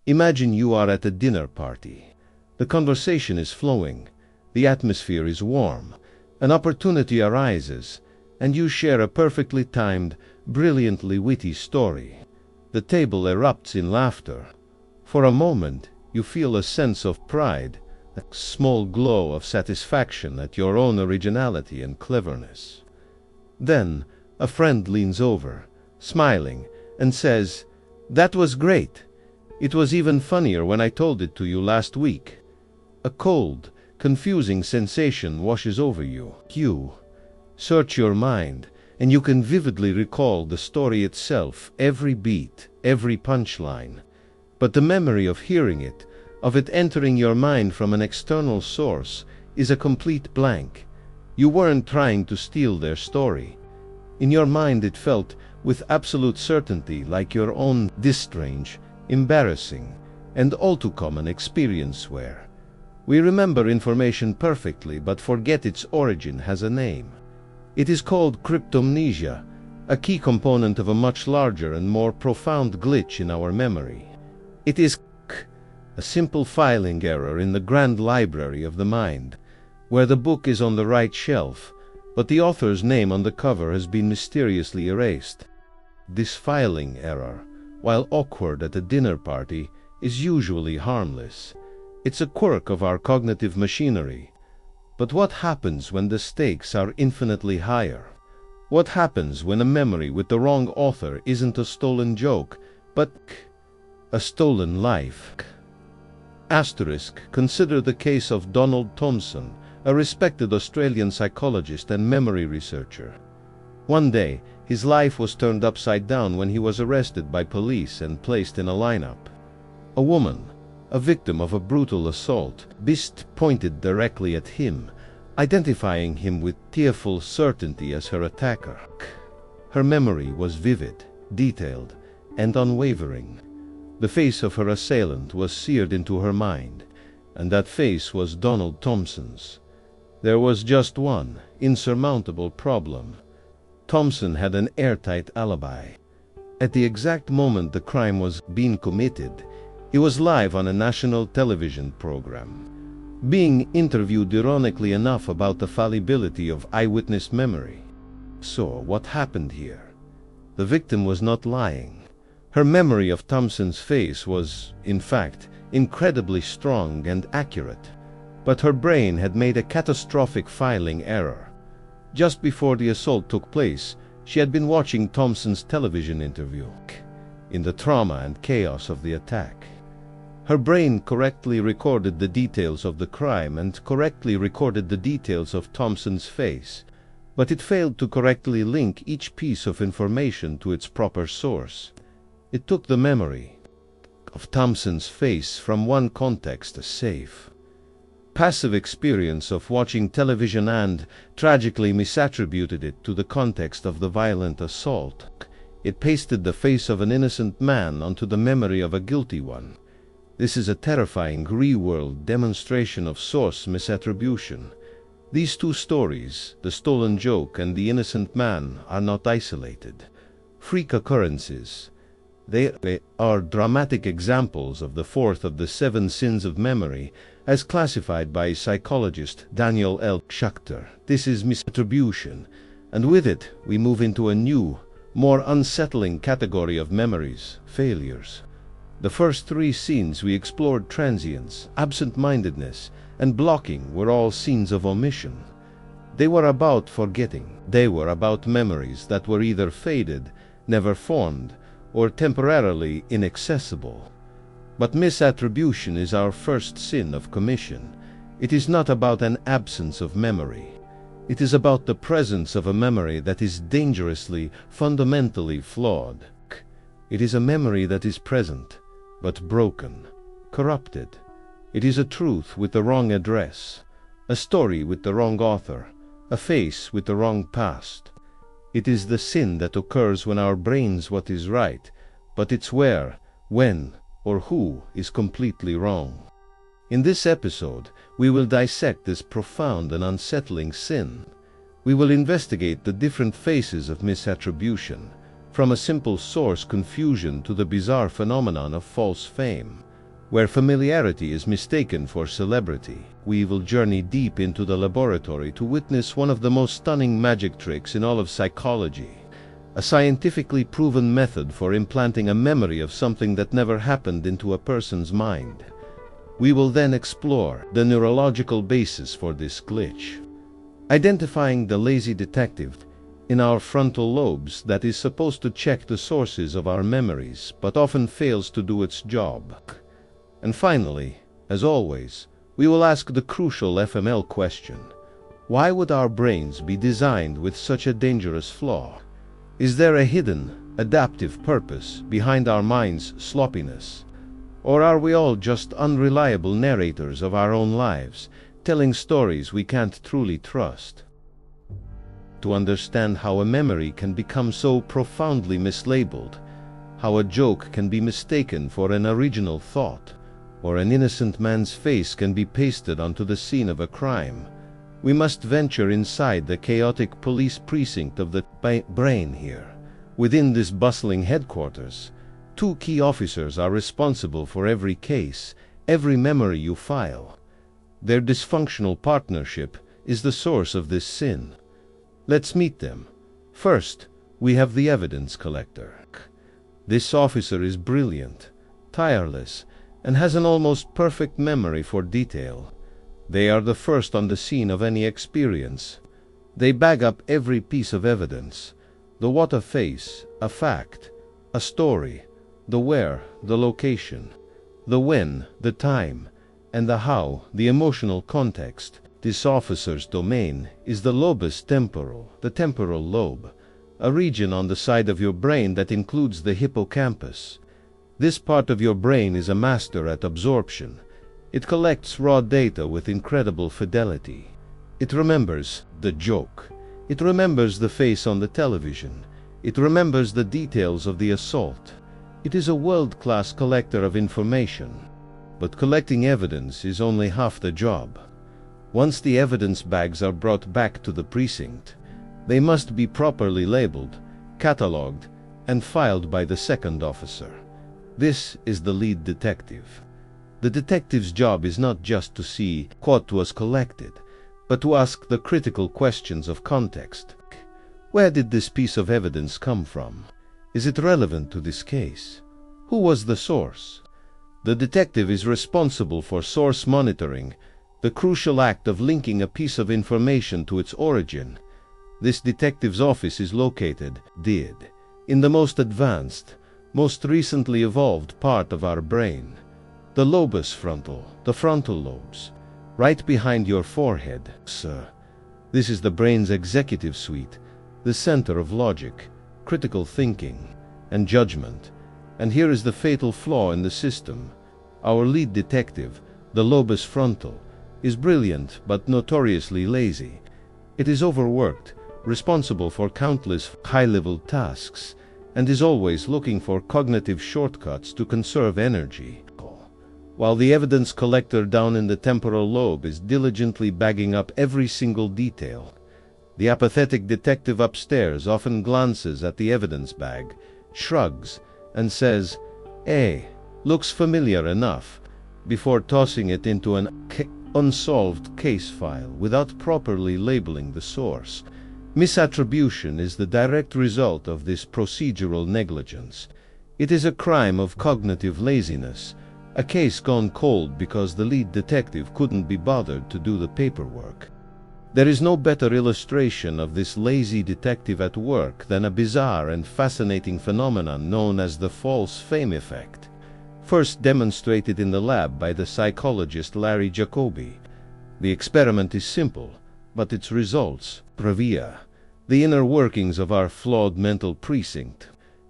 Imagine you are at a dinner party. The conversation is flowing, the atmosphere is warm, an opportunity arises, and you share a perfectly timed, brilliantly witty story. The table erupts in laughter. For a moment, you feel a sense of pride, a small glow of satisfaction at your own originality and cleverness. Then, a friend leans over, smiling, and says, "That was great. It was even funnier when I told it to you last week." A cold, confusing sensation washes over you. You search your mind, and you can vividly recall the story itself, every beat, every punchline. But the memory of hearing it, of it entering your mind from an external source, is a complete blank. You weren't trying to steal their story. In your mind it felt, with absolute certainty, like your own strange, embarrassing, and all too common experience where we remember information perfectly but forget its origin has a name. It is called cryptomnesia, a key component of a much larger and more profound glitch in our memory. It is a simple filing error in the grand library of the mind, where the book is on the right shelf, but the author's name on the cover has been mysteriously erased. This filing error, while awkward at a dinner party, is usually harmless. It's a quirk of our cognitive machinery. But what happens when the stakes are infinitely higher? What happens when a memory with the wrong author isn't a stolen joke, but a stolen life? Consider the case of Donald Thompson, a respected Australian psychologist and memory researcher. One day, his life was turned upside down when he was arrested by police and placed in a lineup. A woman, a victim of a brutal assault, pointed directly at him, identifying him with tearful certainty as her attacker. Her memory was vivid, detailed, and unwavering. The face of her assailant was seared into her mind, and that face was Donald Thompson's. There was just one insurmountable problem. Thompson had an airtight alibi. At the exact moment the crime was being committed, he was live on a national television program, being interviewed ironically enough about the fallibility of eyewitness memory. So, what happened here? The victim was not lying. Her memory of Thompson's face was, in fact, incredibly strong and accurate, but her brain had made a catastrophic filing error. Just before the assault took place, she had been watching Thompson's television interview. In the trauma and chaos of the attack, her brain correctly recorded the details of the crime and correctly recorded the details of Thompson's face, but it failed to correctly link each piece of information to its proper source. It took the memory of Thompson's face from one context, a safe, passive experience of watching television, and tragically misattributed it to the context of the violent assault. It pasted the face of an innocent man onto the memory of a guilty one. This is a terrifying real-world demonstration of source misattribution. These two stories, the stolen joke and the innocent man, are not isolated, freak occurrences. They are dramatic examples of the fourth of the 7 sins of memory, as classified by psychologist Daniel L. Schacter. This is misattribution, and with it we move into a new, more unsettling category of memories, failures. The first 3 scenes we explored, transience, absent-mindedness, and blocking, were all scenes of omission. They were about forgetting. They were about memories that were either faded, never formed, or temporarily inaccessible. But misattribution is our first sin of commission. It is not about an absence of memory. It is about the presence of a memory that is dangerously, fundamentally flawed. It is a memory that is present, but broken, corrupted. It is a truth with the wrong address, a story with the wrong author, a face with the wrong past. It is the sin that occurs when our brains what is right, but its where, when, or who is completely wrong. In this episode, we will dissect this profound and unsettling sin. We will investigate the different phases of misattribution, from a simple source confusion to the bizarre phenomenon of false fame, where familiarity is mistaken for celebrity. We will journey deep into the laboratory to witness one of the most stunning magic tricks in all of psychology, a scientifically proven method for implanting a memory of something that never happened into a person's mind. We will then explore the neurological basis for this glitch, identifying the lazy detective in our frontal lobes that is supposed to check the sources of our memories but often fails to do its job. And finally, as always, we will ask the crucial FML question: why would our brains be designed with such a dangerous flaw? Is there a hidden, adaptive purpose behind our mind's sloppiness? Or are we all just unreliable narrators of our own lives, telling stories we can't truly trust? To understand how a memory can become so profoundly mislabeled, how a joke can be mistaken for an original thought, or an innocent man's face can be pasted onto the scene of a crime, we must venture inside the chaotic police precinct of the brain here. Within this bustling headquarters, two key officers are responsible for every case, every memory you file. Their dysfunctional partnership is the source of this sin. Let's meet them. First, we have the evidence collector. This officer is brilliant, tireless, and has an almost perfect memory for detail. They are the first on the scene of any experience. They bag up every piece of evidence: the what, a face, a fact, a story, the where, the location, the when, the time, and the how, the emotional context. This officer's domain is the lobus temporal, the temporal lobe, a region on the side of your brain that includes the hippocampus. This part of your brain is a master at absorption. It collects raw data with incredible fidelity. It remembers the joke. It remembers the face on the television. It remembers the details of the assault. It is a world-class collector of information. But collecting evidence is only half the job. Once the evidence bags are brought back to the precinct, they must be properly labeled, catalogued, and filed by the second officer. This is the lead detective. The detective's job is not just to see what was collected, but to ask the critical questions of context. Where did this piece of evidence come from? Is it relevant to this case? Who was the source? The detective is responsible for source monitoring, the crucial act of linking a piece of information to its origin. This detective's office is located in the most advanced, most recently evolved part of our brain, the lobus frontal, the frontal lobes, right behind your forehead, sir. This is the brain's executive suite, the center of logic, critical thinking, and judgment. And here is the fatal flaw in the system. Our lead detective, the lobus frontal, is brilliant but notoriously lazy. It is overworked, responsible for countless high-level tasks, and is always looking for cognitive shortcuts to conserve energy. While the evidence collector down in the temporal lobe is diligently bagging up every single detail, the apathetic detective upstairs often glances at the evidence bag, shrugs, and says, "Eh, looks familiar enough," before tossing it into an unsolved case file without properly labeling the source. Misattribution is the direct result of this procedural negligence. It is a crime of cognitive laziness, a case gone cold because the lead detective couldn't be bothered to do the paperwork. There is no better illustration of this lazy detective at work than a bizarre and fascinating phenomenon known as the false fame effect, first demonstrated in the lab by the psychologist Larry Jacobi. The experiment is simple, but its results reveal the inner workings of our flawed mental precinct.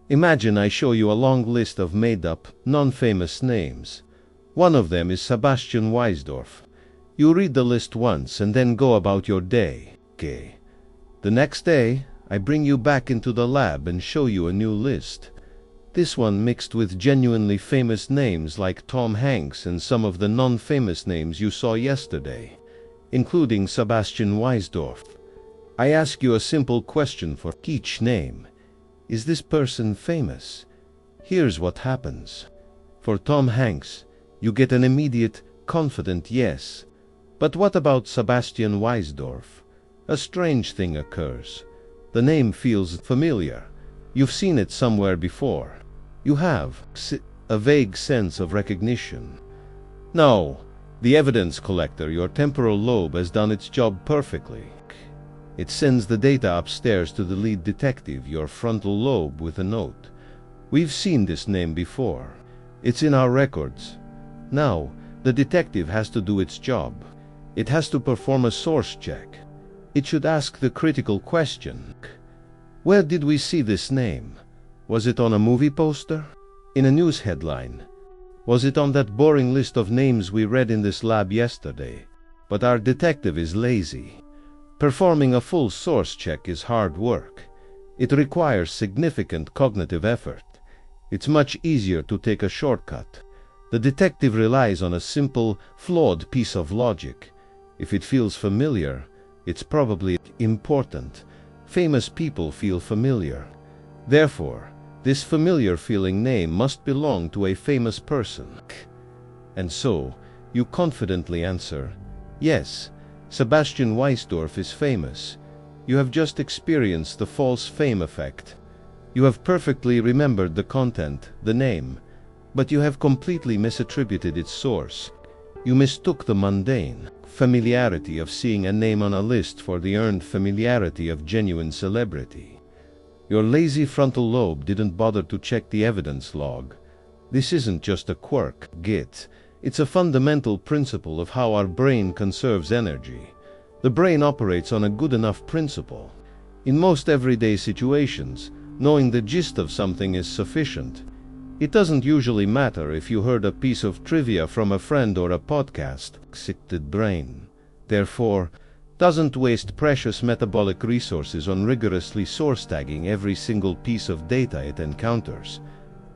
Imagine I show you a long list of made-up, non-famous names. One of them is Sebastian Weisdorf. You read the list once and then go about your day. Okay. The next day, I bring you back into the lab and show you a new list. This one mixed with genuinely famous names like Tom Hanks and some of the non-famous names you saw yesterday, including Sebastian Weisdorf. I ask you a simple question for each name. Is this person famous? Here's what happens. For Tom Hanks, You get an immediate, confident yes. But what about Sebastian Weisdorf? A strange thing occurs. The name feels familiar. You've seen it somewhere before. You have a vague sense of recognition. No, the evidence collector, your temporal lobe, has done its job perfectly. It sends the data upstairs to the lead detective, your frontal lobe, with a note. We've seen this name before. It's in our records. Now, the detective has to do its job. It has to perform a source check. It should ask the critical question. Where did we see this name? Was it on a movie poster? In a news headline? Was it on that boring list of names we read in this lab yesterday? But our detective is lazy. Performing a full source check is hard work. It requires significant cognitive effort. It's much easier to take a shortcut. The detective relies on a simple, flawed piece of logic. If it feels familiar, it's probably important. Famous people feel familiar. Therefore, this familiar-feeling name must belong to a famous person. And so, you confidently answer, yes, Sebastian Weisdorf is famous. You have just experienced the false fame effect. You have perfectly remembered the content, the name, but you have completely misattributed its source. You mistook the mundane familiarity of seeing a name on a list for the earned familiarity of genuine celebrity. Your lazy frontal lobe didn't bother to check the evidence log. This isn't just a quirk, Git. It's a fundamental principle of how our brain conserves energy. The brain operates on a good enough principle. In most everyday situations, knowing the gist of something is sufficient. It doesn't usually matter if you heard a piece of trivia from a friend or a podcast. Excited brain, therefore, doesn't waste precious metabolic resources on rigorously source tagging every single piece of data it encounters.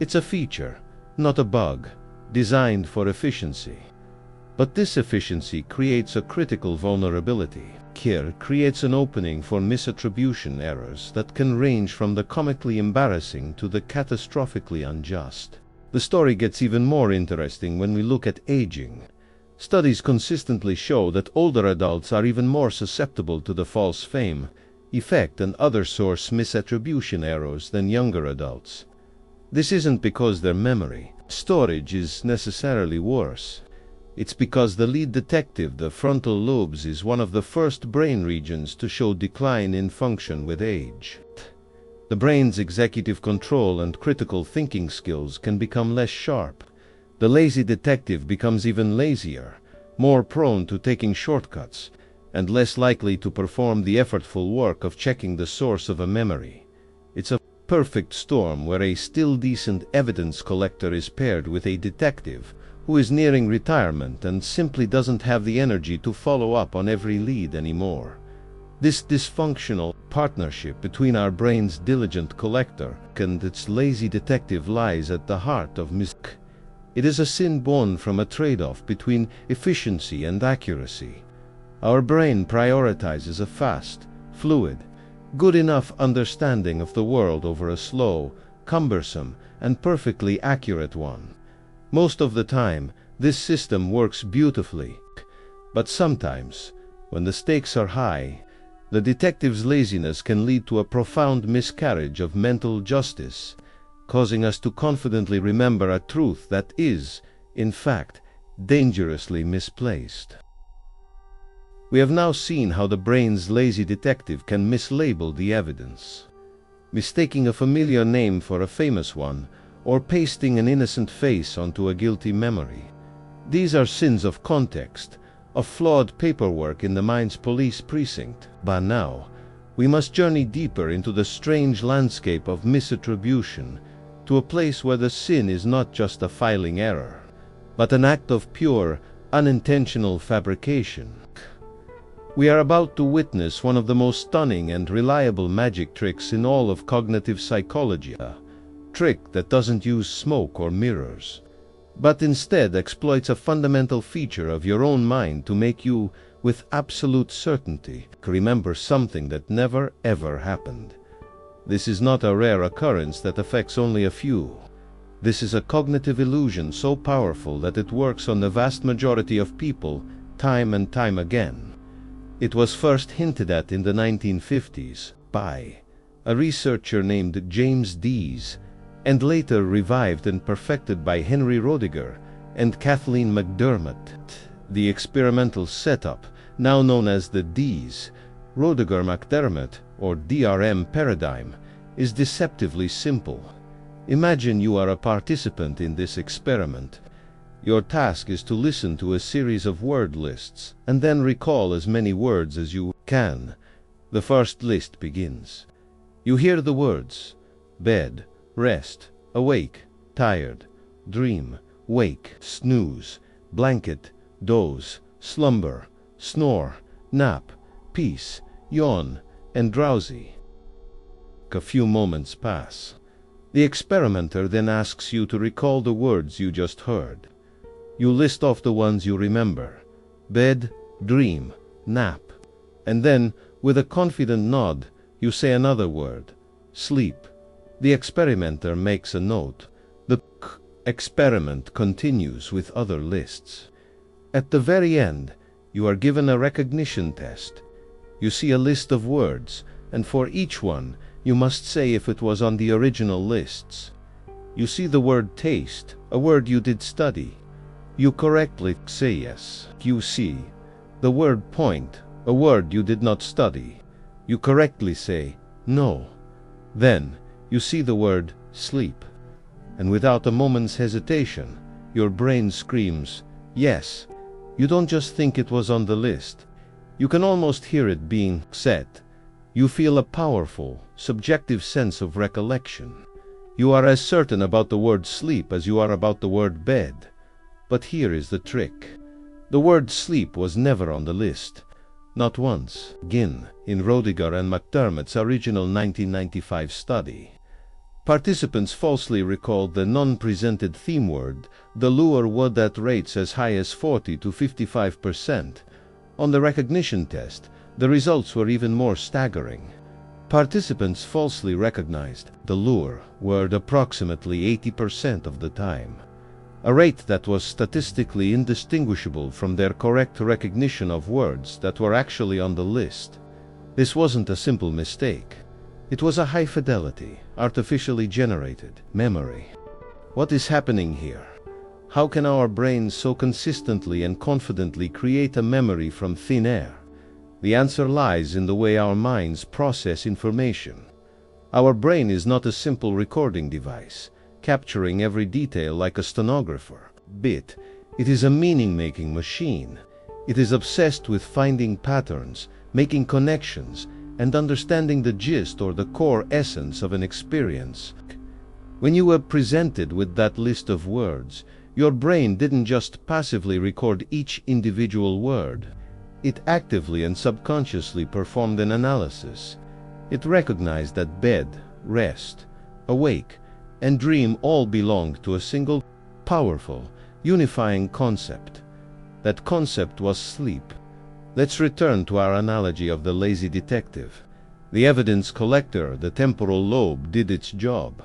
It's a feature, not a bug, designed for efficiency. But this efficiency creates a critical vulnerability. Here creates an opening for misattribution errors that can range from the comically embarrassing to the catastrophically unjust. The story gets even more interesting when we look at aging. Studies consistently show that older adults are even more susceptible to the false fame effect and other source misattribution errors than younger adults. This isn't because their memory storage is necessarily worse. It's because the lead detective, the frontal lobes, is one of the first brain regions to show decline in function with age. The brain's executive control and critical thinking skills can become less sharp. The lazy detective becomes even lazier, more prone to taking shortcuts, and less likely to perform the effortful work of checking the source of a memory. It's a perfect storm where a still decent evidence collector is paired with a detective who is nearing retirement and simply doesn't have the energy to follow up on every lead anymore. This dysfunctional partnership between our brain's diligent collector and its lazy detective lies at the heart of misc. It is a sin born from a trade-off between efficiency and accuracy. Our brain prioritizes a fast, fluid, good enough understanding of the world over a slow, cumbersome, and perfectly accurate one. Most of the time, this system works beautifully, but sometimes, when the stakes are high, the detective's laziness can lead to a profound miscarriage of mental justice, causing us to confidently remember a truth that is, in fact, dangerously misplaced. We have now seen how the brain's lazy detective can mislabel the evidence, mistaking a familiar name for a famous one, or pasting an innocent face onto a guilty memory. These are sins of context, of flawed paperwork in the mind's police precinct. But now, we must journey deeper into the strange landscape of misattribution, to a place where the sin is not just a filing error, but an act of pure, unintentional fabrication. We are about to witness one of the most stunning and reliable magic tricks in all of cognitive psychology. Trick that doesn't use smoke or mirrors, but instead exploits a fundamental feature of your own mind to make you, with absolute certainty, remember something that never ever happened. This is not a rare occurrence that affects only a few. This is a cognitive illusion so powerful that it works on the vast majority of people time and time again. It was first hinted at in the 1950s by a researcher named James Dease, and later revived and perfected by Henry Roediger and Kathleen McDermott. The experimental setup, now known as the Dease-Roediger-McDermott or DRM paradigm, is deceptively simple. Imagine you are a participant in this experiment. Your task is to listen to a series of word lists and then recall as many words as you can. The first list begins. You hear the words bed, rest, awake, tired, dream, wake, snooze, blanket, doze, slumber, snore, nap, peace, yawn, and drowsy. A few moments pass. The experimenter then asks you to recall the words you just heard. You list off the ones you remember: bed, dream, nap. And then, with a confident nod, you say another word: sleep. The experimenter makes a note. The experiment continues with other lists. At the very end, you are given a recognition test. You see a list of words, and for each one, you must say if it was on the original lists. You see the word taste, a word you did study. You correctly say yes. You see the word point, a word you did not study. You correctly say no. Then you see the word sleep, and without a moment's hesitation, your brain screams yes. You don't just think it was on the list. You can almost hear it being said. You feel a powerful, subjective sense of recollection. You are as certain about the word sleep as you are about the word bed. But here is the trick. The word sleep was never on the list. Not once. Again, in Roediger and McDermott's original 1995 study. Participants falsely recalled the non-presented theme word, the lure word, at rates as high as 40 to 55%. On the recognition test, the results were even more staggering. Participants falsely recognized the lure word approximately 80% of the time, a rate that was statistically indistinguishable from their correct recognition of words that were actually on the list. This wasn't a simple mistake. It was a high-fidelity, artificially generated memory. What is happening here? How can our brains so consistently and confidently create a memory from thin air? The answer lies in the way our minds process information. Our brain is not a simple recording device, capturing every detail like a stenographer. It is a meaning-making machine. It is obsessed with finding patterns, making connections, and understanding the gist or the core essence of an experience. When you were presented with that list of words, your brain didn't just passively record each individual word. It actively and subconsciously performed an analysis. It recognized that bed, rest, awake, and dream all belonged to a single, powerful, unifying concept. That concept was sleep. Let's return to our analogy of the lazy detective. The evidence collector, the temporal lobe, did its job.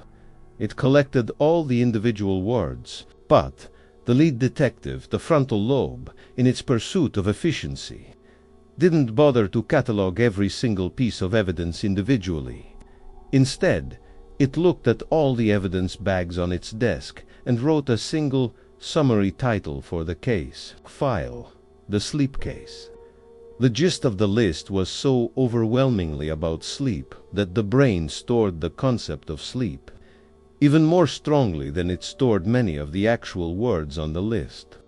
It collected all the individual words, but the lead detective, the frontal lobe, in its pursuit of efficiency, didn't bother to catalog every single piece of evidence individually. Instead, it looked at all the evidence bags on its desk and wrote a single summary title for the case file, the sleep case. The gist of the list was so overwhelmingly about sleep that the brain stored the concept of sleep even more strongly than it stored many of the actual words on the list.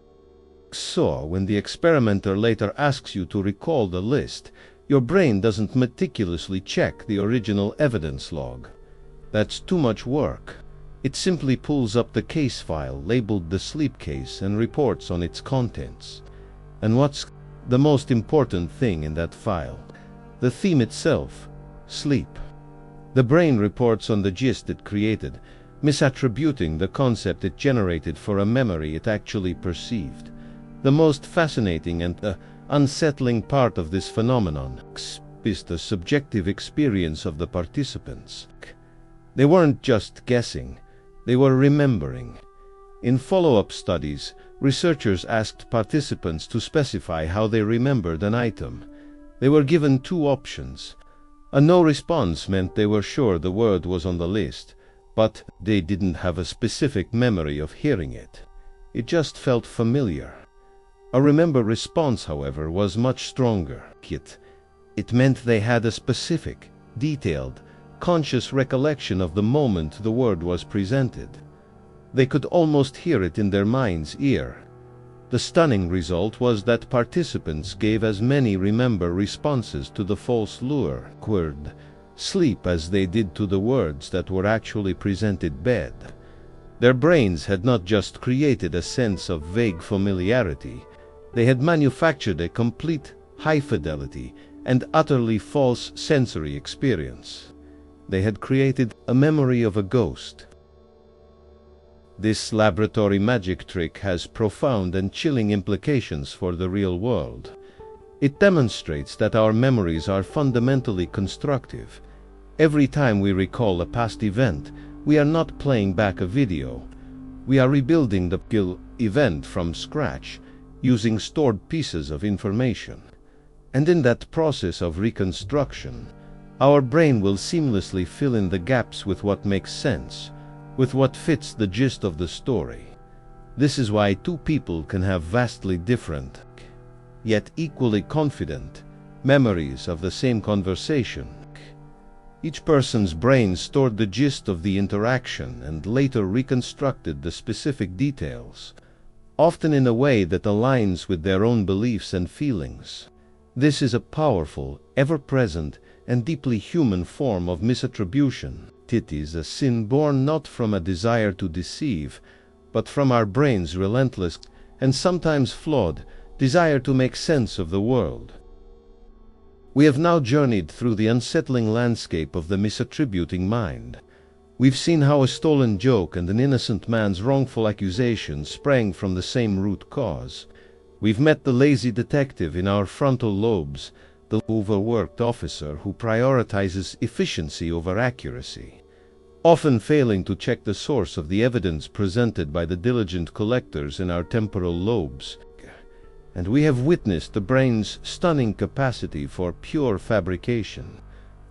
So, when the experimenter later asks you to recall the list, your brain doesn't meticulously check the original evidence log. That's too much work. It simply pulls up the case file labeled the sleep case and reports on its contents. And what's the most important thing in that file? The theme itself: sleep. The brain reports on the gist it created, misattributing the concept it generated for a memory it actually perceived. The most fascinating and unsettling part of this phenomenon is the subjective experience of the participants. They weren't just guessing, They were remembering. In follow-up studies, researchers asked participants to specify how they remembered an item. They were given two options. A no response meant they were sure the word was on the list, but they didn't have a specific memory of hearing it. It just felt familiar. A remember response, however, was much stronger. It meant they had a specific, detailed, conscious recollection of the moment the word was presented. They could almost hear it in their mind's ear. The stunning result was that participants gave as many remember responses to the false lure, word, sleep, as they did to the words that were actually presented, bed. Their brains had not just created a sense of vague familiarity, they had manufactured a complete, high-fidelity, and utterly false sensory experience. They had created a memory of a ghost. This laboratory magic trick has profound and chilling implications for the real world. It demonstrates that our memories are fundamentally constructive. Every time we recall a past event, we are not playing back a video. We are rebuilding the event from scratch, using stored pieces of information. And in that process of reconstruction, our brain will seamlessly fill in the gaps with what makes sense, with what fits the gist of the story. This is why two people can have vastly different, yet equally confident, memories of the same conversation. Each person's brain stored the gist of the interaction and later reconstructed the specific details, often in a way that aligns with their own beliefs and feelings. This is a powerful, ever-present, and deeply human form of misattribution. It is a sin born not from a desire to deceive, but from our brain's relentless, and sometimes flawed, desire to make sense of the world. We have now journeyed through the unsettling landscape of the misattributing mind. We've seen how a stolen joke and an innocent man's wrongful accusation sprang from the same root cause. We've met the lazy detective in our frontal lobes, the overworked officer who prioritizes efficiency over accuracy, often failing to check the source of the evidence presented by the diligent collectors in our temporal lobes. And we have witnessed the brain's stunning capacity for pure fabrication,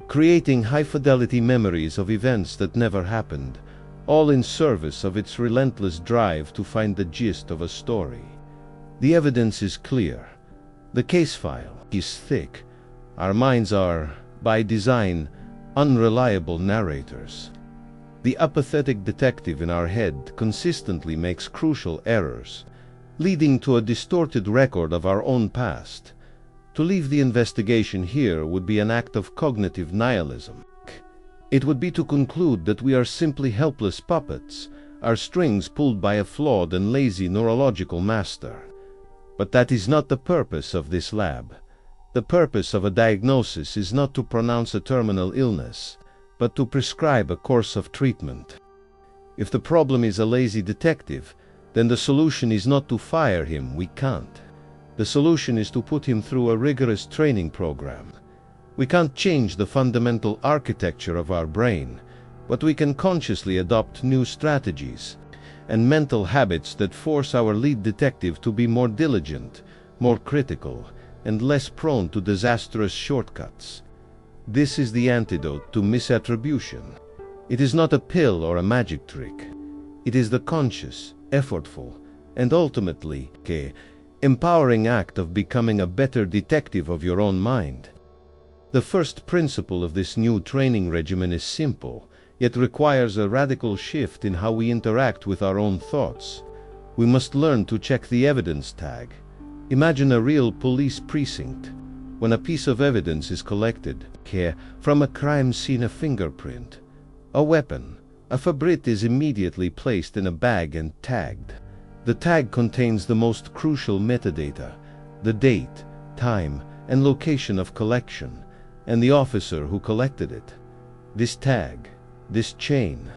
creating high-fidelity memories of events that never happened, all in service of its relentless drive to find the gist of a story. The evidence is clear. The case file is thick. Our minds are, by design, unreliable narrators. The apathetic detective in our head consistently makes crucial errors, leading to a distorted record of our own past. To leave the investigation here would be an act of cognitive nihilism. It would be to conclude that we are simply helpless puppets, our strings pulled by a flawed and lazy neurological master. But that is not the purpose of this lab. The purpose of a diagnosis is not to pronounce a terminal illness, but to prescribe a course of treatment. If the problem is a lazy detective, then the solution is not to fire him, we can't. The solution is to put him through a rigorous training program. We can't change the fundamental architecture of our brain, but we can consciously adopt new strategies and mental habits that force our lead detective to be more diligent, more critical, and less prone to disastrous shortcuts. This is the antidote to misattribution. It is not a pill or a magic trick. It is the conscious, effortful, and ultimately, empowering act of becoming a better detective of your own mind. The first principle of this new training regimen is simple, yet requires a radical shift in how we interact with our own thoughts. We must learn to check the evidence tag. Imagine a real police precinct. When a piece of evidence is collected, from a crime scene, a fingerprint, a weapon, a fabric is immediately placed in a bag and tagged. The tag contains the most crucial metadata, the date, time, and location of collection, and the officer who collected it. This tag, this chain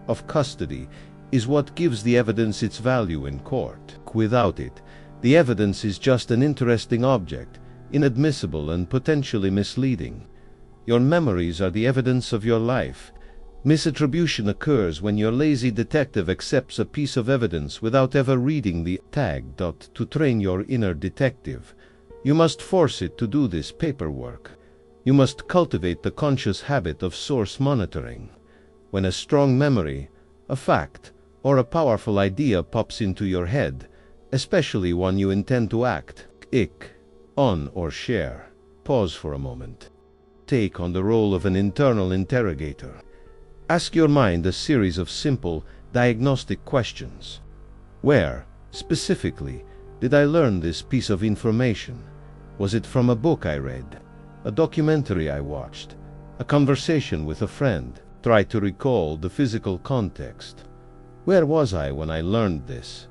of custody, is what gives the evidence its value in court. Without it, the evidence is just an interesting object, inadmissible and potentially misleading. Your memories are the evidence of your life. Misattribution occurs when your lazy detective accepts a piece of evidence without ever reading the tag. To train your inner detective, you must force it to do this paperwork. You must cultivate the conscious habit of source monitoring. When a strong memory, a fact, or a powerful idea pops into your head, especially one you intend to act on or share, pause for a moment. Take on the role of an internal interrogator. Ask your mind a series of simple, diagnostic questions. Where, specifically, did I learn this piece of information? Was it from a book I read? A documentary I watched? A conversation with a friend? Try to recall the physical context. Where was I when I learned this?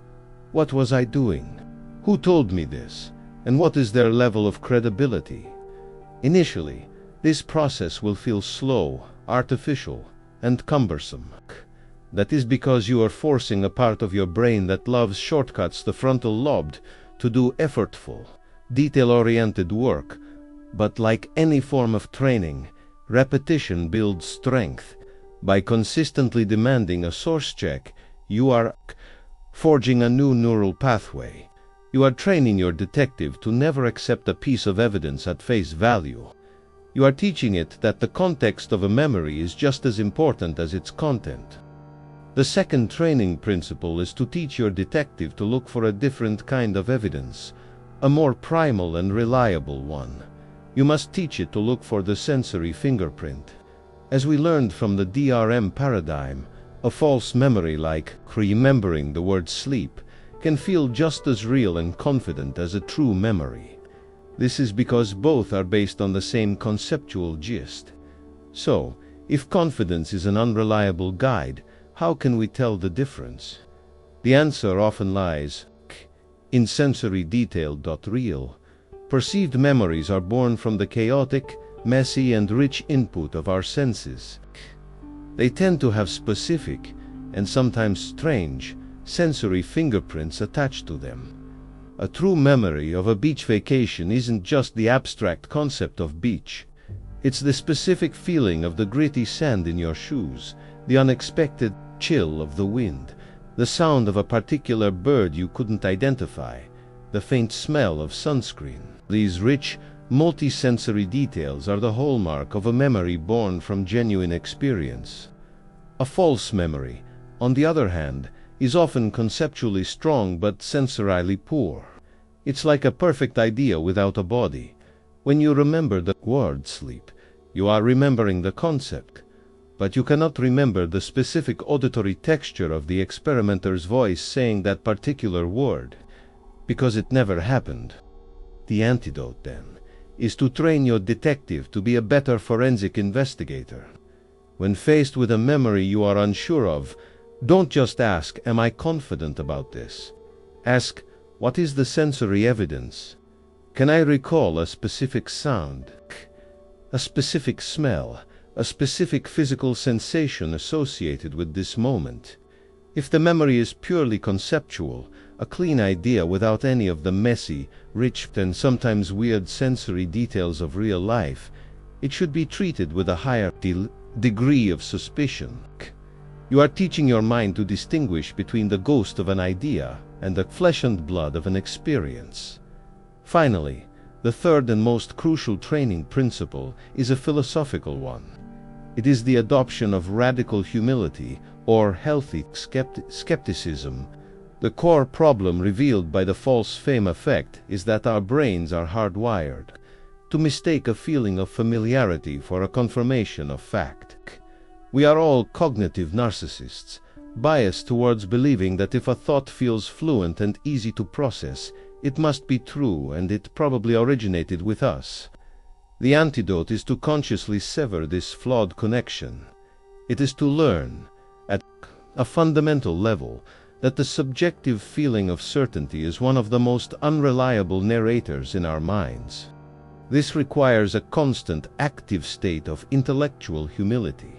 What was I doing? Who told me this? And what is their level of credibility? Initially, this process will feel slow, artificial, and cumbersome. That is because you are forcing a part of your brain that loves shortcuts, the frontal lobe, to do effortful, detail-oriented work. But like any form of training, repetition builds strength. By consistently demanding a source check, you are forging a new neural pathway. You are training your detective to never accept a piece of evidence at face value. You are teaching it that the context of a memory is just as important as its content. The second training principle is to teach your detective to look for a different kind of evidence, a more primal and reliable one. You must teach it to look for the sensory fingerprint. As we learned from the DRM paradigm, a false memory like remembering the word sleep can feel just as real and confident as a true memory. This is because both are based on the same conceptual gist. So, if confidence is an unreliable guide, how can we tell the difference? The answer often lies in sensory detail. Real, perceived memories are born from the chaotic, messy, and rich input of our senses. They tend to have specific, and sometimes strange, sensory fingerprints attached to them. A true memory of a beach vacation isn't just the abstract concept of beach. It's the specific feeling of the gritty sand in your shoes, the unexpected chill of the wind, the sound of a particular bird you couldn't identify, the faint smell of sunscreen. These rich, multisensory details are the hallmark of a memory born from genuine experience. A false memory, on the other hand, is often conceptually strong but sensorially poor. It's like a perfect idea without a body. When you remember the word sleep, you are remembering the concept, but you cannot remember the specific auditory texture of the experimenter's voice saying that particular word, because it never happened. The antidote, then, is to train your detective to be a better forensic investigator. When faced with a memory you are unsure of, don't just ask, "Am I confident about this?" Ask, "What is the sensory evidence? Can I recall a specific sound, a specific smell, a specific physical sensation associated with this moment?" If the memory is purely conceptual, a clean idea without any of the messy, rich, and sometimes weird sensory details of real life, it should be treated with a higher degree of suspicion. You are teaching your mind to distinguish between the ghost of an idea and the flesh and blood of an experience. Finally, the third and most crucial training principle is a philosophical one. It is the adoption of radical humility or healthy skepticism. The core problem revealed by the false fame effect is that our brains are hardwired to mistake a feeling of familiarity for a confirmation of fact. We are all cognitive narcissists, biased towards believing that if a thought feels fluent and easy to process, it must be true and it probably originated with us. The antidote is to consciously sever this flawed connection. It is to learn, at a fundamental level, that the subjective feeling of certainty is one of the most unreliable narrators in our minds. This requires a constant, active state of intellectual humility.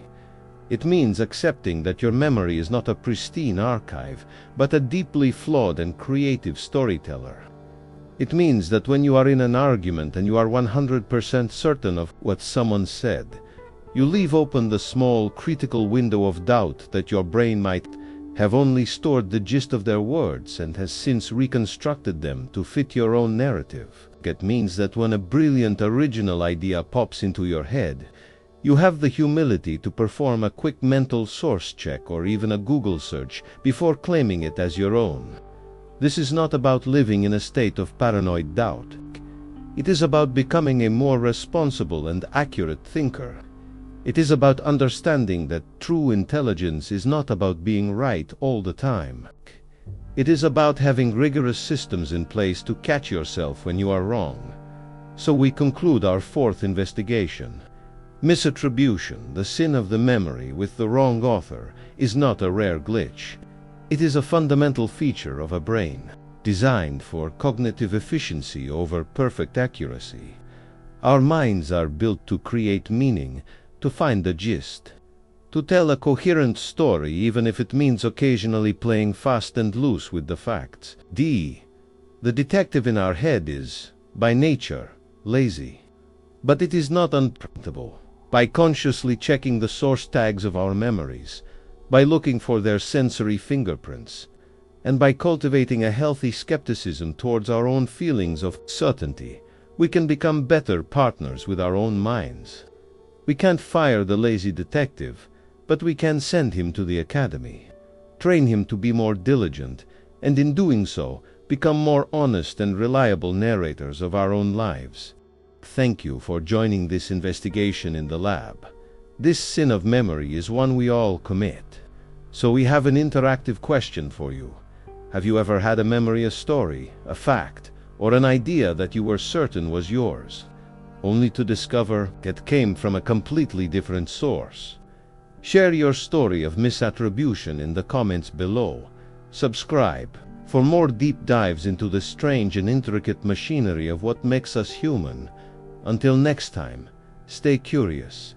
It means accepting that your memory is not a pristine archive, but a deeply flawed and creative storyteller. It means that when you are in an argument and you are 100% certain of what someone said, You leave open the small, critical window of doubt that your brain might have only stored the gist of their words and has since reconstructed them to fit your own narrative. It means that when a brilliant original idea pops into your head, you have the humility to perform a quick mental source check or even a Google search before claiming it as your own. This is not about living in a state of paranoid doubt. It is about becoming a more responsible and accurate thinker. It is about understanding that true intelligence is not about being right all the time. It is about having rigorous systems in place to catch yourself when you are wrong. So we conclude our fourth investigation. Misattribution, the sin of the memory with the wrong author, is not a rare glitch. It is a fundamental feature of a brain, designed for cognitive efficiency over perfect accuracy. Our minds are built to create meaning, to find the gist, to tell a coherent story even if it means occasionally playing fast and loose with the facts. The detective in our head is, by nature, lazy. But it is not unprofitable. By consciously checking the source tags of our memories, by looking for their sensory fingerprints, and by cultivating a healthy skepticism towards our own feelings of certainty, we can become better partners with our own minds. We can't fire the lazy detective, but we can send him to the academy, train him to be more diligent, and in doing so, become more honest and reliable narrators of our own lives. Thank you for joining this investigation in the lab. This sin of memory is one we all commit. So we have an interactive question for you. Have you ever had a memory, a story, a fact, or an idea that you were certain was yours, only to discover it came from a completely different source? Share your story of misattribution in the comments below. Subscribe for more deep dives into the strange and intricate machinery of what makes us human. Until next time, stay curious